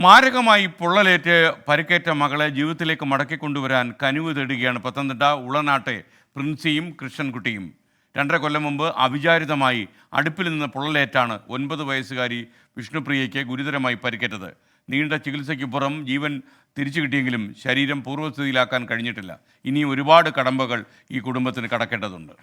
മാരകമായി പൊള്ളലേറ്റ് പരിക്കേറ്റ മകളെ ജീവിതത്തിലേക്ക് മടക്കിക്കൊണ്ടുവരാൻ കനിവ് തേടുകയാണ് പത്തനംതിട്ട ഉളനാട്ടെ പ്രിൻസിയും കൃഷ്ണൻകുട്ടിയും. 2.5 കൊല്ലം മുമ്പ് അവിചാരിതമായി അടുപ്പിൽ നിന്ന് പൊള്ളലേറ്റാണ് 9 വയസ്സുകാരി വിഷ്ണുപ്രിയയ്ക്ക് ഗുരുതരമായി പരിക്കേറ്റത്. നീണ്ട ചികിത്സയ്ക്കുപുറം ജീവൻ തിരിച്ചു കിട്ടിയെങ്കിലും ശരീരം പൂർവ്വസ്ഥിതിയിലാക്കാൻ കഴിഞ്ഞിട്ടില്ല. ഇനി ഒരുപാട് കടമ്പകൾ ഈ കുടുംബത്തിന് കടക്കേണ്ടതുണ്ട്.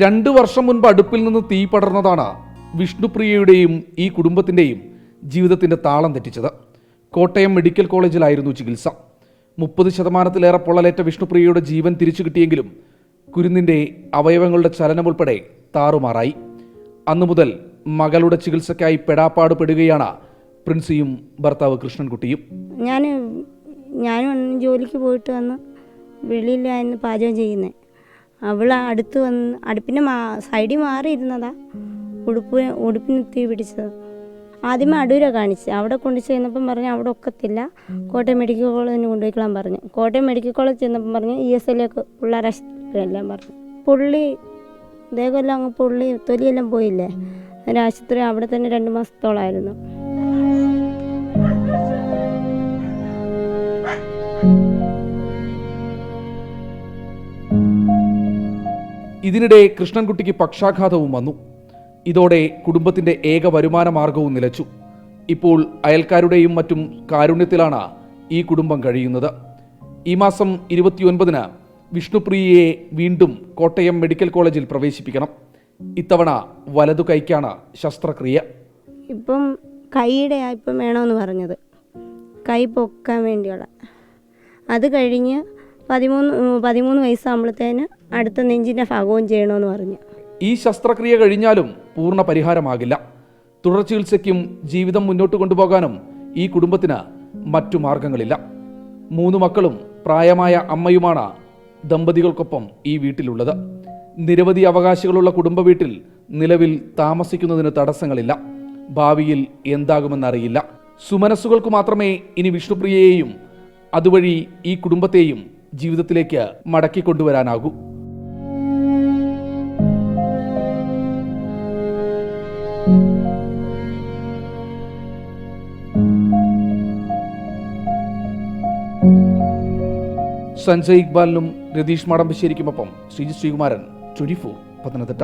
രണ്ടു വർഷം മുൻപ് അടുപ്പിൽ നിന്ന് തീ പടർന്നതാണ് വിഷ്ണുപ്രിയയുടെയും ഈ കുടുംബത്തിൻ്റെയും ജീവിതത്തിൻ്റെ താളം തെറ്റിച്ചത്. കോട്ടയം മെഡിക്കൽ കോളേജിലായിരുന്നു ചികിത്സ. 30% പൊള്ളലേറ്റ വിഷ്ണുപ്രിയയുടെ ജീവൻ തിരിച്ചു കിട്ടിയെങ്കിലും കുരുന്നിൻ്റെ അവയവങ്ങളുടെ ചലനമുൾപ്പെടെ താറുമാറായി. അന്നു മുതൽ മകളുടെ ചികിത്സയ്ക്കായി പെടാപ്പാട് പെടുകയാണ് പ്രിൻസിയും ഭർത്താവ് കൃഷ്ണൻകുട്ടിയും. ഞാനും ജോലിക്ക് പോയിട്ട് വന്ന് വെളിയിലായിരുന്നു പാചകം ചെയ്യുന്നത്. അവൾ അടുത്ത് വന്ന് അടുപ്പിൻ്റെ സൈഡിൽ മാറിയിരുന്നതാ ഉടുപ്പിന് തീ പിടിച്ചത്. ആദ്യമേ അടൂര കാണിച്ച് അവിടെ കൊണ്ടു ചെന്നപ്പം പറഞ്ഞു അവിടെ ഒക്കത്തില്ല, കോട്ടയം മെഡിക്കൽ കോളേജിന് കൊണ്ടുപോയിക്കളാൻ പറഞ്ഞു. കോട്ടയം മെഡിക്കൽ കോളേജ് ചെന്നപ്പം പറഞ്ഞു ESL പിള്ളേരാശുപത്രിയെല്ലാം പറഞ്ഞു. പുള്ളി ദേഹമെല്ലാം അങ്ങ് പുള്ളി തൊലിയെല്ലാം പോയില്ലേ. ആശുപത്രി അവിടെ തന്നെ 2 മാസത്തോളമായിരുന്നു. ഇതിനിടെ കൃഷ്ണൻകുട്ടിക്ക് പക്ഷാഘാതവും വന്നു. ഇതോടെ കുടുംബത്തിൻ്റെ ഏക വരുമാന മാർഗവും നിലച്ചു. ഇപ്പോൾ അയൽക്കാരുടെയും മറ്റും കാരുണ്യത്തിലാണ് ഈ കുടുംബം കഴിയുന്നത്. ഈ മാസം 29-ന് വിഷ്ണുപ്രിയയെ വീണ്ടും കോട്ടയം മെഡിക്കൽ കോളേജിൽ പ്രവേശിപ്പിക്കണം. ഇത്തവണ വലതു കൈക്കാണ് ശസ്ത്രക്രിയ. ഇപ്പം കൈയുടെ ഇപ്പം വേണമെന്ന് പറഞ്ഞത്, കൈ പൊക്കാൻ വേണ്ടിയുള്ള. അത് കഴിഞ്ഞ് 13 വയസ്സാകുമ്പോഴത്തേന് അടുത്ത നെഞ്ചിൻ്റെ ഭാഗവും ചെയ്യണമെന്ന് പറഞ്ഞു. ഈ ശസ്ത്രക്രിയ കഴിഞ്ഞാലും പൂർണ്ണ പരിഹാരമാകില്ല. തുടർ ചികിത്സയ്ക്കും ജീവിതം മുന്നോട്ട് കൊണ്ടുപോകാനും ഈ കുടുംബത്തിന് മറ്റു മാർഗങ്ങളില്ല. 3 മക്കളും പ്രായമായ അമ്മയുമാണ് ദമ്പതികൾക്കൊപ്പം ഈ വീട്ടിലുള്ളത്. നിരവധി അവകാശികളുള്ള കുടുംബ വീട്ടിൽ നിലവിൽ താമസിക്കുന്നതിന് തടസ്സങ്ങളില്ല. ഭാവിയിൽ എന്താകുമെന്നറിയില്ല. സുമനസ്സുകൾക്ക് മാത്രമേ ഇനി വിഷ്ണുപ്രിയയെയും അതുവഴി ഈ കുടുംബത്തെയും ജീവിതത്തിലേക്ക് മടക്കിക്കൊണ്ടുവരാനാകൂ. സഞ്ജയ് ഇക്ബാലിനും രതീഷ് മാടമ്പശ്ശേരിക്കുമൊപ്പം ശ്രീകുമാരൻ, 24 പത്തനംതിട്ട.